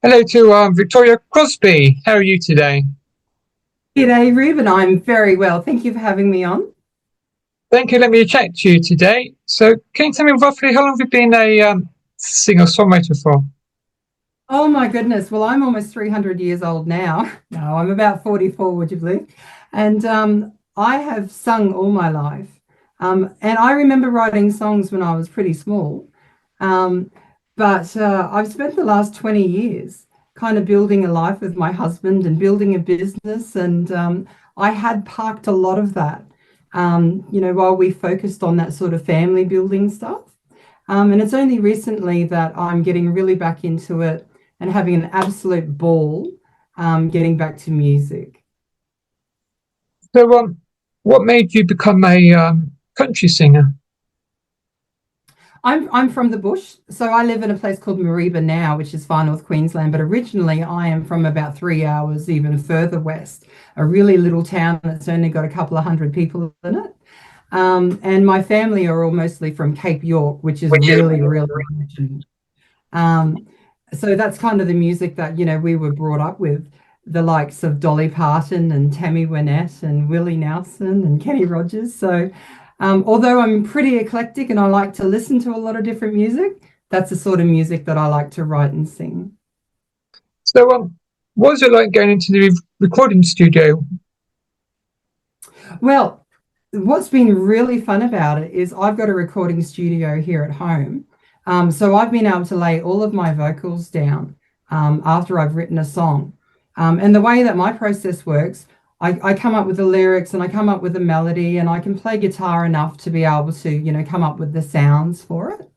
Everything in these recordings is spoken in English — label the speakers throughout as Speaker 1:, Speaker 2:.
Speaker 1: Hello to Victoria Crosby. How are you today?
Speaker 2: G'day, Ruben. I'm very well. Thank you for having me on.
Speaker 1: Thank you. Let me chat to you today. So, can you tell me roughly how long have you been a singer-songwriter for?
Speaker 2: Oh my goodness. Well, I'm almost 300 years old now. No, I'm about 44, would you believe? And I have sung all my life. And I remember writing songs when I was pretty small. Um, but I've spent the last 20 years kind of building a life with my husband and building a business. And I had parked a lot of that, while we focused on that sort of family building stuff. And it's only recently that I'm getting really back into it and having an absolute ball getting back to music.
Speaker 1: So, what made you become a country singer?
Speaker 2: I'm from the bush, so I live in a place called Mareeba now, which is far north Queensland. But originally, I am from about 3 hours even further west, a really little town that's only got a couple of hundred people in it. And my family are all mostly from Cape York, which is
Speaker 1: Which is
Speaker 2: really, really regional. Um, so that's kind of the music that, we were brought up with, the likes of Dolly Parton and Tammy Wynette and Willie Nelson and Kenny Rogers. So although I'm pretty eclectic and I like to listen to a lot of different music, that's the sort of music that I like to write and sing.
Speaker 1: so. What was it like going into the recording studio?
Speaker 2: Well, what's been really fun about it is I've got a recording studio here at home. So I've been able to lay all of my vocals down after I've written a song. And the way that my process works, I come up with the lyrics and I come up with the melody and I can play guitar enough to be able to, come up with the sounds for it.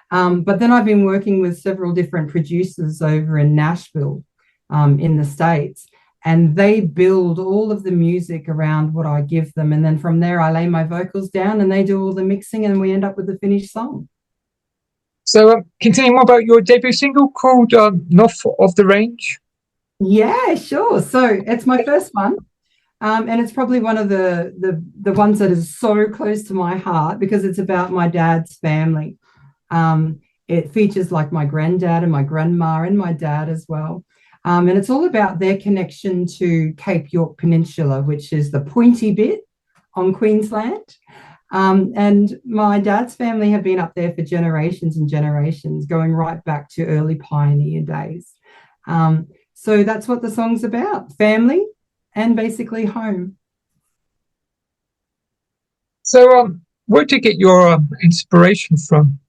Speaker 2: But then I've been working with several different producers over in Nashville, in the States, and they build all of the music around what I give them. And then from there, I lay my vocals down and they do all the mixing and we end up with the finished song.
Speaker 1: So, can you tell me more about your debut single called "North of the Range"?
Speaker 2: Yeah, sure. So it's my first one. And it's probably one of the ones that is so close to my heart because it's about my dad's family. It features like my granddad and my grandma and my dad as well. And it's all about their connection to Cape York Peninsula, which is the pointy bit on Queensland. And my dad's family have been up there for generations and generations, going right back to early pioneer days. So that's what the song's about, family and basically home.
Speaker 1: So, where did you get your inspiration from?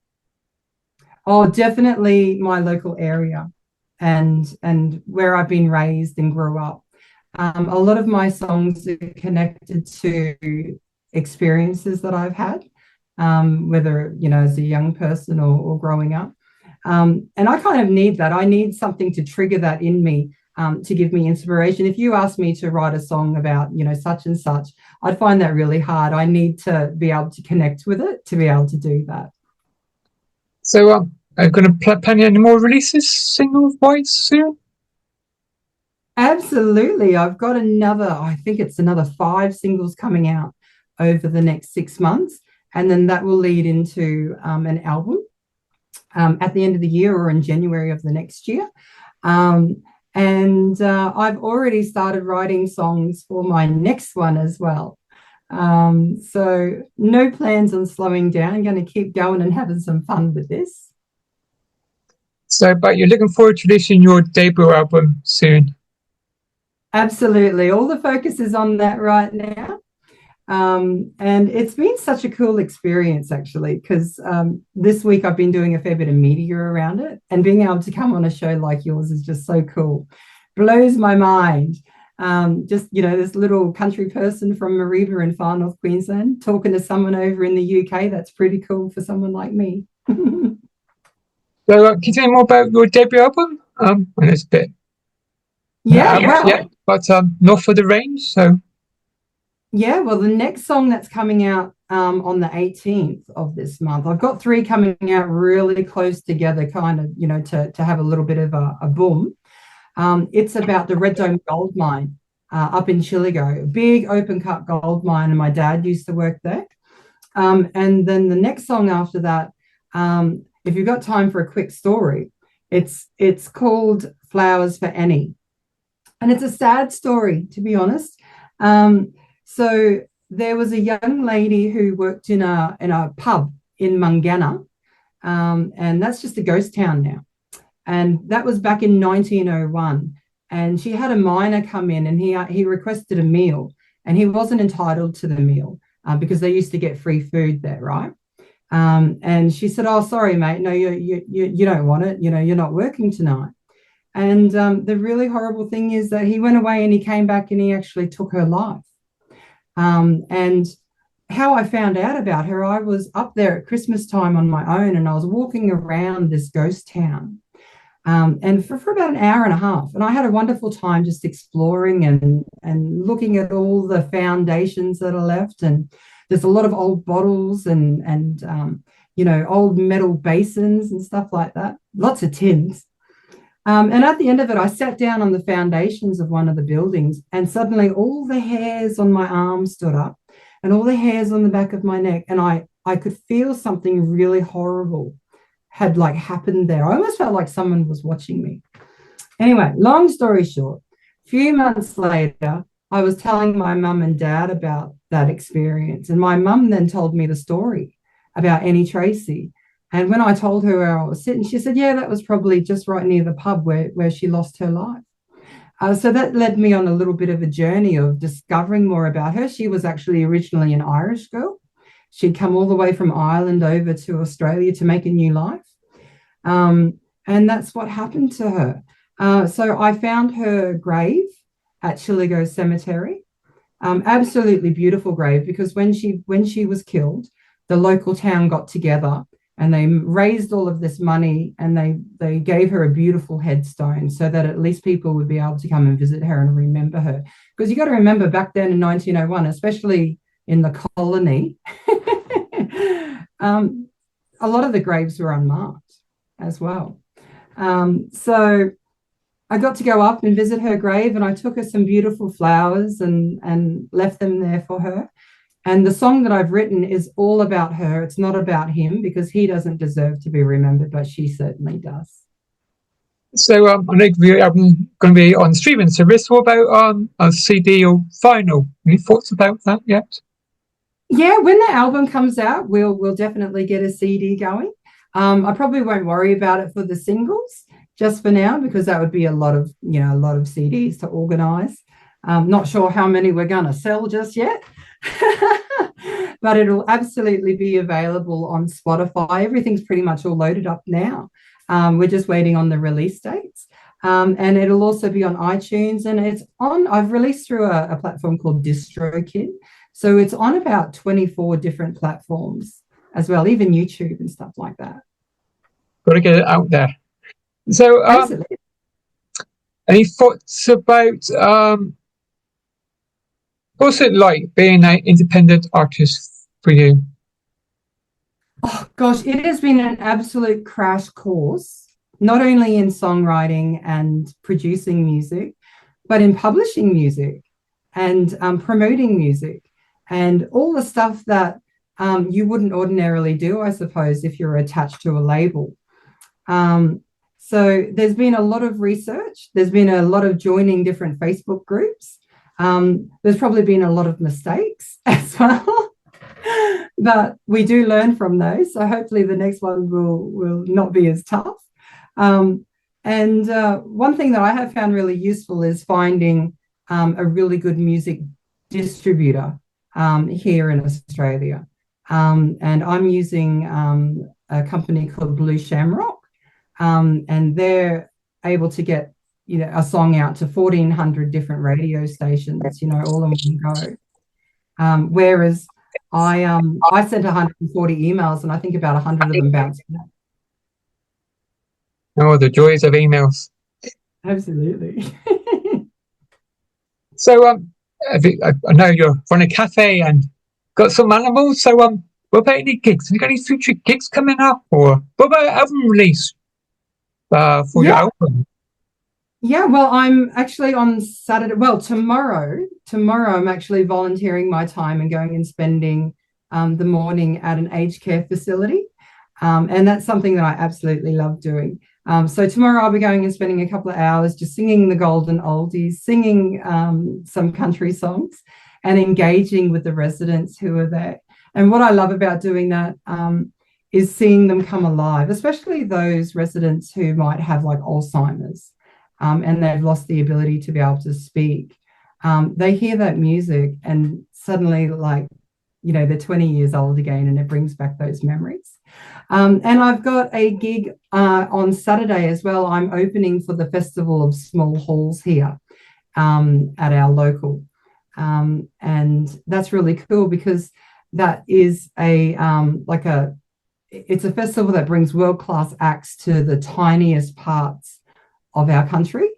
Speaker 2: Oh, definitely my local area and where I've been raised and grew up. A lot of my songs are connected to experiences that I've had, whether, as a young person or growing up. And I kind of need that. I need something to trigger that in me, to give me inspiration. If you ask me to write a song about, such and such, I'd find that really hard. I need to be able to connect with it to be able to do that.
Speaker 1: So, are you going to plan any more releases single-wise soon?
Speaker 2: Absolutely. I've got I think it's another 5 singles coming out over the next 6 months. And then that will lead into an album at the end of the year or in January of the next year. And I've already started writing songs for my next one as well. So no plans on slowing down. I'm going to keep going and having some fun with this.
Speaker 1: So, but you're looking forward to releasing your debut album soon.
Speaker 2: Absolutely. All the focus is on that right now. And it's been such a cool experience, actually, because this week I've been doing a fair bit of media around it, and being able to come on a show like yours is just so cool. Blows my mind. Just, this little country person from Mareeba in far north Queensland talking to someone over in the UK. That's pretty cool for someone like me.
Speaker 1: So, can you tell me more about your debut album? And it's a bit
Speaker 2: Yeah,
Speaker 1: yeah,
Speaker 2: well,
Speaker 1: but North of the Range. So,
Speaker 2: yeah, well, the next song that's coming out on the 18th of this month, I've got three coming out really close together, kind of, to have a little bit of a boom. It's about the Red Dome gold mine up in Chillago, a big open cut gold mine, and my dad used to work there. And then the next song after that, if you've got time for a quick story, It's called Flowers for Annie, and it's a sad story, to be honest. So there was a young lady who worked in a pub in Mungana, and that's just a ghost town now. And that was back in 1901. And she had a miner come in, and he requested a meal, and he wasn't entitled to the meal because they used to get free food there, right? And she said, "Oh, sorry, mate. No, you don't want it. You know, you're not working tonight." And the really horrible thing is that he went away and he came back and he actually took her life. And how I found out about her, I was up there at Christmas time on my own, and I was walking around this ghost town. And for about an hour and a half. And I had a wonderful time just exploring and looking at all the foundations that are left. And there's a lot of old bottles and old metal basins and stuff like that. Lots of tins. And at the end of it, I sat down on the foundations of one of the buildings, and suddenly all the hairs on my arms stood up and all the hairs on the back of my neck. And I could feel something really horrible had like happened there. I almost felt like someone was watching me. Anyway, long story short, a few months later, I was telling my mum and dad about that experience. And my mum then told me the story about Annie Tracy. And when I told her where I was sitting, she said, "Yeah, that was probably just right near the pub where she lost her life." So that led me on a little bit of a journey of discovering more about her. She was actually originally an Irish girl. She'd come all the way from Ireland over to Australia to make a new life. And that's what happened to her. So I found her grave at Chiligo Cemetery. Absolutely beautiful grave, because when she was killed, the local town got together and they raised all of this money, and they gave her a beautiful headstone so that at least people would be able to come and visit her and remember her. Because you got to remember, back then in 1901, especially in the colony, a lot of the graves were unmarked as well. So I got to go up and visit her grave, and I took her some beautiful flowers and left them there for her. And the song that I've written is all about her. It's not about him, because he doesn't deserve to be remembered, but she certainly does.
Speaker 1: So I know the album going to be on streaming service. What about a CD or vinyl? Any thoughts about that yet?
Speaker 2: Yeah, when the album comes out, we'll definitely get a CD going. I probably won't worry about it for the singles just for now, because that would be a lot of CDs to organize. Not sure how many we're going to sell just yet, but it'll absolutely be available on Spotify. Everything's pretty much all loaded up now. We're just waiting on the release dates. And it'll also be on iTunes, and I've released through a platform called DistroKid. So it's on about 24 different platforms as well, even YouTube and stuff like that.
Speaker 1: Got to get it out there. So, any thoughts about what's it like being an independent artist for you?
Speaker 2: Oh gosh, it has been an absolute crash course, not only in songwriting and producing music, but in publishing music and promoting music and all the stuff that you wouldn't ordinarily do, I suppose, if you're attached to a label. So there's been a lot of research. There's been a lot of joining different Facebook groups. There's probably been a lot of mistakes as well, but we do learn from those. So hopefully the next one will not be as tough. And one thing that I have found really useful is finding a really good music distributor here in Australia. And I'm using a company called Blue Shamrock. And they're able to get a song out to 1,400 different radio stations, all in one go. Whereas I sent 140 emails, and I think about 100 of them bounced back.
Speaker 1: Oh, the joys of emails!
Speaker 2: Absolutely.
Speaker 1: So I know you're running a cafe and got some animals. So what about any gigs? Have you got any future gigs coming up, or what about album release? For your album?
Speaker 2: Yeah, well, I'm actually on Saturday. Well, tomorrow, I'm actually volunteering my time and going and spending the morning at an aged care facility. And that's something that I absolutely love doing. So tomorrow I'll be going and spending a couple of hours just singing the golden oldies, singing some country songs, and engaging with the residents who are there. And what I love about doing that is seeing them come alive, especially those residents who might have like Alzheimer's and they've lost the ability to be able to speak. They hear that music and suddenly, like, you know, they're 20 years old again, and it brings back those memories. And I've got a gig on Saturday as well. I'm opening for the Festival of Small Halls here at our local. And that's really cool because that is it's a festival that brings world-class acts to the tiniest parts of our country,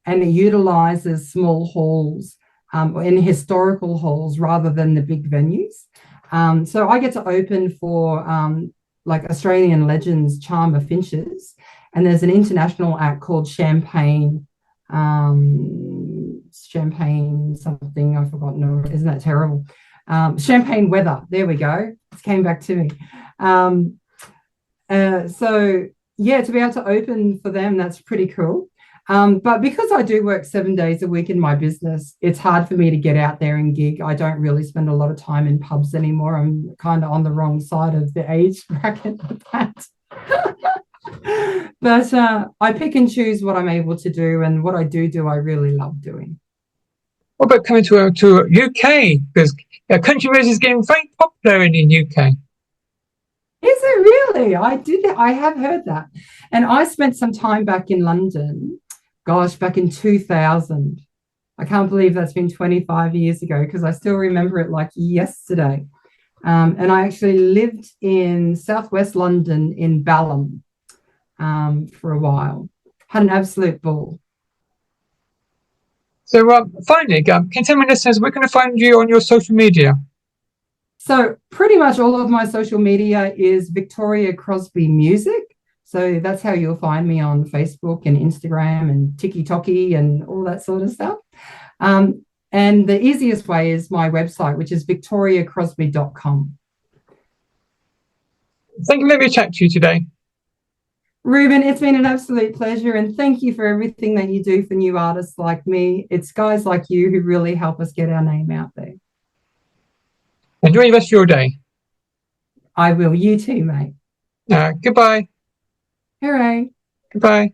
Speaker 2: and it utilizes small halls in historical halls rather than the big venues. So I get to open for like Australian legends Charmer Finches, and there's an international act called Champagne something, I've forgotten. No, isn't that terrible? Champagne Weather, there we go, it came back to me. So yeah, to be able to open for them, that's pretty cool. But because I do work 7 days a week in my business, it's hard for me to get out there and gig. I don't really spend a lot of time in pubs anymore. I'm kind of on the wrong side of the age bracket of that. But I pick and choose what I'm able to do, and what I do, I really love doing.
Speaker 1: What about coming to UK? Because country music is getting very popular in the UK.
Speaker 2: Is it really? I have heard that. And I spent some time back in London, gosh, back in 2000. I can't believe that's been 25 years ago, because I still remember it like yesterday. And I actually lived in southwest London in Balham for a while. Had an absolute ball.
Speaker 1: So finally, can you tell my listeners where can I find you on your social media?
Speaker 2: So pretty much all of my social media is Victoria Crosby Music. So that's how you'll find me on Facebook and Instagram and TikToc and all that sort of stuff. And the easiest way is my website, which is victoria.crosby.m.
Speaker 1: Thank you for letting me chat to you today.
Speaker 2: Ruben, it's been an absolute pleasure, and thank you for everything that you do for new artists like me. It's guys like you who really help us get our name out there.
Speaker 1: Enjoy the rest of your day.
Speaker 2: I will. You too, mate.
Speaker 1: Goodbye.
Speaker 2: Hooray.
Speaker 1: Goodbye.